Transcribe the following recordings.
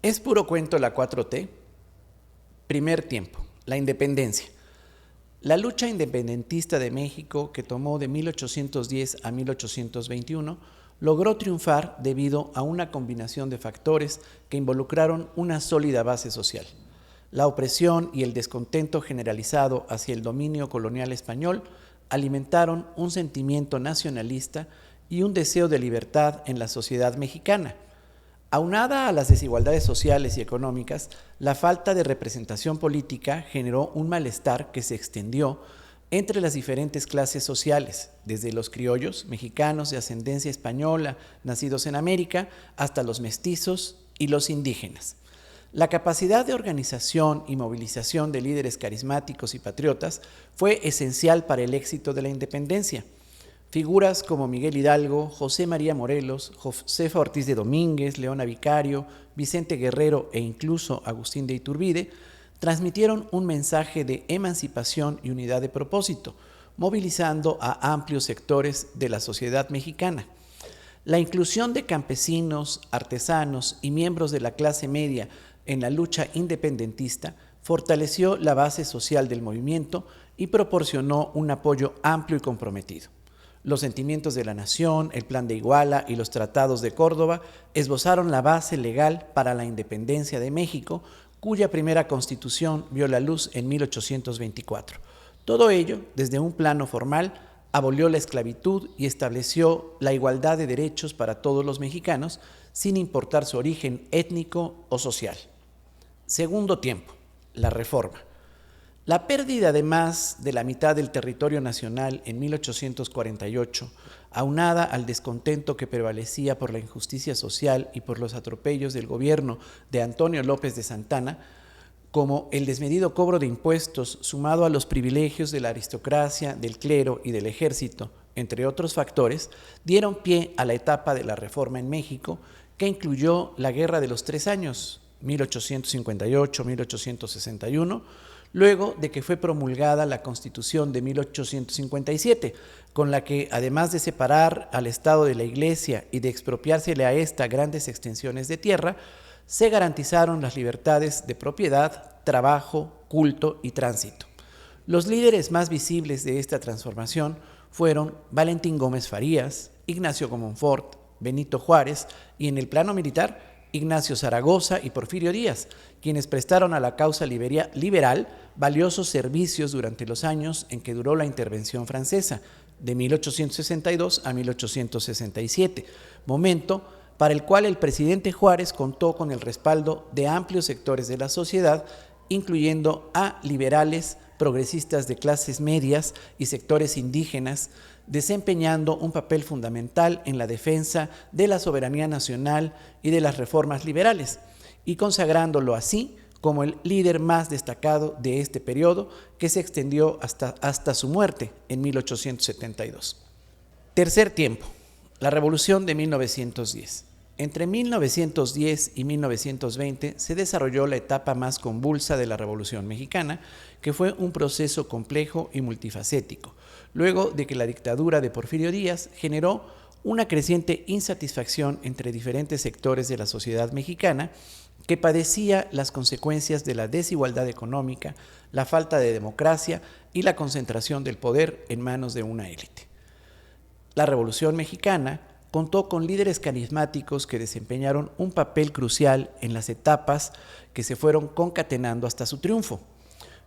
¿Es puro cuento la 4T? Primer tiempo, la independencia. La lucha independentista de México, que tomó de 1810 a 1821, logró triunfar debido a una combinación de factores que involucraron una sólida base social. La opresión y el descontento generalizado hacia el dominio colonial español alimentaron un sentimiento nacionalista y un deseo de libertad en la sociedad mexicana. Aunada a las desigualdades sociales y económicas, la falta de representación política generó un malestar que se extendió entre las diferentes clases sociales, desde los criollos mexicanos de ascendencia española nacidos en América hasta los mestizos y los indígenas. La capacidad de organización y movilización de líderes carismáticos y patriotas fue esencial para el éxito de la independencia. Figuras como Miguel Hidalgo, José María Morelos, Josefa Ortiz de Domínguez, Leona Vicario, Vicente Guerrero e incluso Agustín de Iturbide transmitieron un mensaje de emancipación y unidad de propósito, movilizando a amplios sectores de la sociedad mexicana. La inclusión de campesinos, artesanos y miembros de la clase media en la lucha independentista fortaleció la base social del movimiento y proporcionó un apoyo amplio y comprometido. Los sentimientos de la nación, el Plan de Iguala y los tratados de Córdoba esbozaron la base legal para la independencia de México, cuya primera constitución vio la luz en 1824. Todo ello, desde un plano formal, abolió la esclavitud y estableció la igualdad de derechos para todos los mexicanos, sin importar su origen étnico o social. Segundo tiempo, la reforma. La pérdida de más de la mitad del territorio nacional en 1848, aunada al descontento que prevalecía por la injusticia social y por los atropellos del gobierno de Antonio López de Santana, como el desmedido cobro de impuestos sumado a los privilegios de la aristocracia, del clero y del ejército, entre otros factores, dieron pie a la etapa de la reforma en México, que incluyó la Guerra de los 3 años, 1858-1861, luego de que fue promulgada la Constitución de 1857, con la que, además de separar al Estado de la Iglesia y de expropiársele a ésta grandes extensiones de tierra, se garantizaron las libertades de propiedad, trabajo, culto y tránsito. Los líderes más visibles de esta transformación fueron Valentín Gómez Farías, Ignacio Comonfort, Benito Juárez y, en el plano militar, Ignacio Zaragoza y Porfirio Díaz, quienes prestaron a la causa liberal valiosos servicios durante los años en que duró la intervención francesa, de 1862 a 1867, momento para el cual el presidente Juárez contó con el respaldo de amplios sectores de la sociedad, incluyendo a liberales, progresistas de clases medias y sectores indígenas, desempeñando un papel fundamental en la defensa de la soberanía nacional y de las reformas liberales, y consagrándolo así como el líder más destacado de este periodo, que se extendió hasta su muerte en 1872. Tercer tiempo, la Revolución de 1910. Entre 1910 y 1920 se desarrolló la etapa más convulsa de la Revolución Mexicana, que fue un proceso complejo y multifacético, luego de que la dictadura de Porfirio Díaz generó una creciente insatisfacción entre diferentes sectores de la sociedad mexicana, que padecía las consecuencias de la desigualdad económica, la falta de democracia y la concentración del poder en manos de una élite. La Revolución Mexicana contó con líderes carismáticos que desempeñaron un papel crucial en las etapas que se fueron concatenando hasta su triunfo.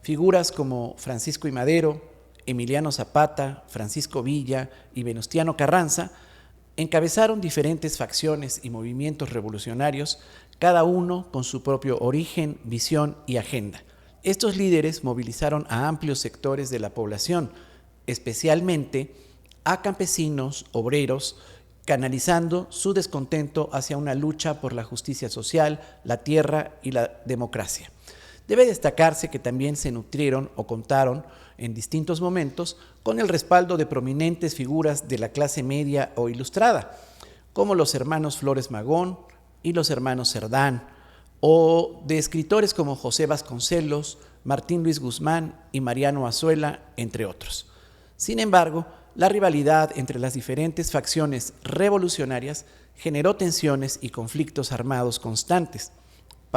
Figuras como Francisco I. Madero, Emiliano Zapata, Francisco Villa y Venustiano Carranza encabezaron diferentes facciones y movimientos revolucionarios, cada uno con su propio origen, visión y agenda. Estos líderes movilizaron a amplios sectores de la población, especialmente a campesinos, obreros, canalizando su descontento hacia una lucha por la justicia social, la tierra y la democracia. Debe destacarse que también se nutrieron o contaron en distintos momentos con el respaldo de prominentes figuras de la clase media o ilustrada, como los hermanos Flores Magón y los hermanos Cerdán, o de escritores como José Vasconcelos, Martín Luis Guzmán y Mariano Azuela, entre otros. Sin embargo, la rivalidad entre las diferentes facciones revolucionarias generó tensiones y conflictos armados constantes.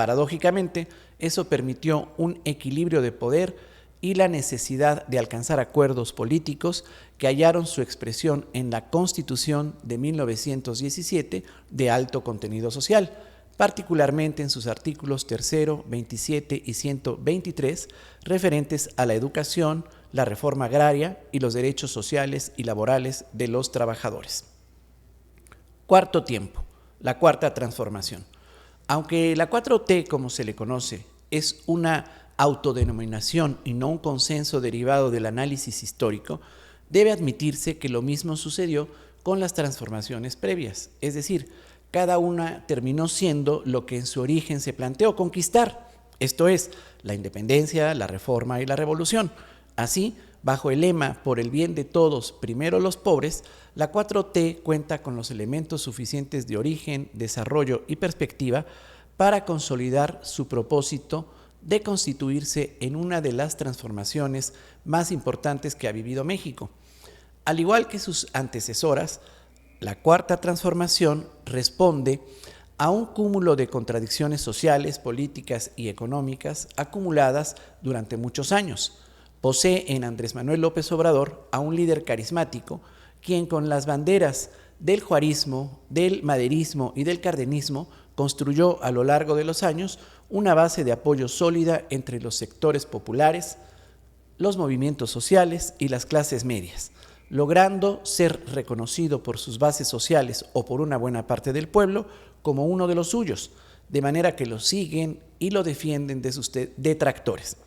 Paradójicamente, eso permitió un equilibrio de poder y la necesidad de alcanzar acuerdos políticos que hallaron su expresión en la Constitución de 1917 de alto contenido social, particularmente en sus artículos 3, 27 y 123, referentes a la educación, la reforma agraria y los derechos sociales y laborales de los trabajadores. Cuarto tiempo, la cuarta transformación. Aunque la 4T, como se le conoce, es una autodenominación y no un consenso derivado del análisis histórico, debe admitirse que lo mismo sucedió con las transformaciones previas, es decir, cada una terminó siendo lo que en su origen se planteó conquistar, esto es, la independencia, la reforma y la revolución. Así, bajo el lema "por el bien de todos, primero los pobres", la 4T cuenta con los elementos suficientes de origen, desarrollo y perspectiva para consolidar su propósito de constituirse en una de las transformaciones más importantes que ha vivido México. Al igual que sus antecesoras, la cuarta transformación responde a un cúmulo de contradicciones sociales, políticas y económicas acumuladas durante muchos años. Posee en Andrés Manuel López Obrador a un líder carismático, quien con las banderas del juarismo, del maderismo y del cardenismo construyó a lo largo de los años una base de apoyo sólida entre los sectores populares, los movimientos sociales y las clases medias, logrando ser reconocido por sus bases sociales o por una buena parte del pueblo como uno de los suyos, de manera que lo siguen y lo defienden de sus detractores.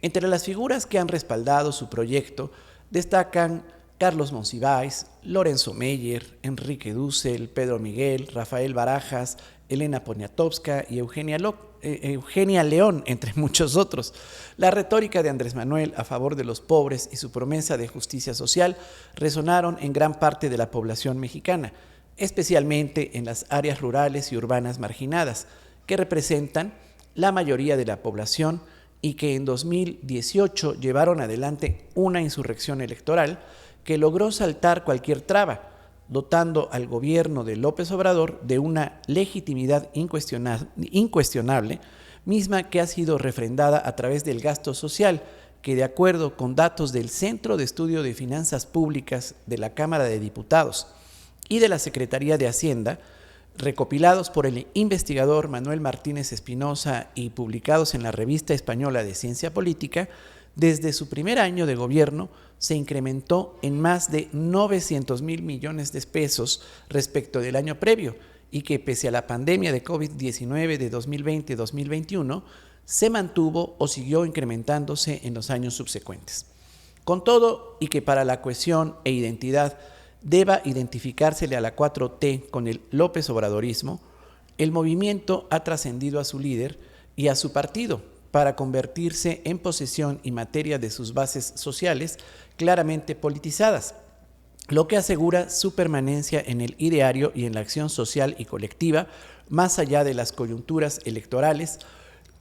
Entre las figuras que han respaldado su proyecto destacan Carlos Monsiváis, Lorenzo Meyer, Enrique Dussel, Pedro Miguel, Rafael Barajas, Elena Poniatowska y Eugenia León, entre muchos otros. La retórica de Andrés Manuel a favor de los pobres y su promesa de justicia social resonaron en gran parte de la población mexicana, especialmente en las áreas rurales y urbanas marginadas, que representan la mayoría de la población y que en 2018 llevaron adelante una insurrección electoral que logró saltar cualquier traba, dotando al gobierno de López Obrador de una legitimidad incuestionable, misma que ha sido refrendada a través del gasto social, que de acuerdo con datos del Centro de Estudio de Finanzas Públicas de la Cámara de Diputados y de la Secretaría de Hacienda, recopilados por el investigador Manuel Martínez Espinosa y publicados en la Revista Española de Ciencia Política, desde su primer año de gobierno se incrementó en más de 900,000 millones de pesos respecto del año previo y que pese a la pandemia de COVID-19 de 2020-2021 se mantuvo o siguió incrementándose en los años subsecuentes. Con todo, y que para la cohesión e identidad deba identificársele a la 4T con el López Obradorismo, el movimiento ha trascendido a su líder y a su partido para convertirse en posesión y materia de sus bases sociales claramente politizadas, lo que asegura su permanencia en el ideario y en la acción social y colectiva, más allá de las coyunturas electorales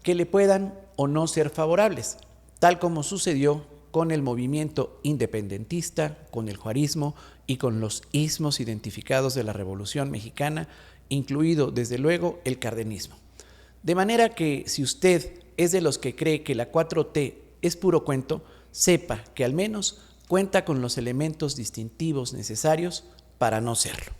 que le puedan o no ser favorables, tal como sucedió con el movimiento independentista, con el juarismo y con los ismos identificados de la Revolución Mexicana, incluido desde luego el cardenismo. De manera que si usted es de los que cree que la 4T es puro cuento, sepa que al menos cuenta con los elementos distintivos necesarios para no serlo.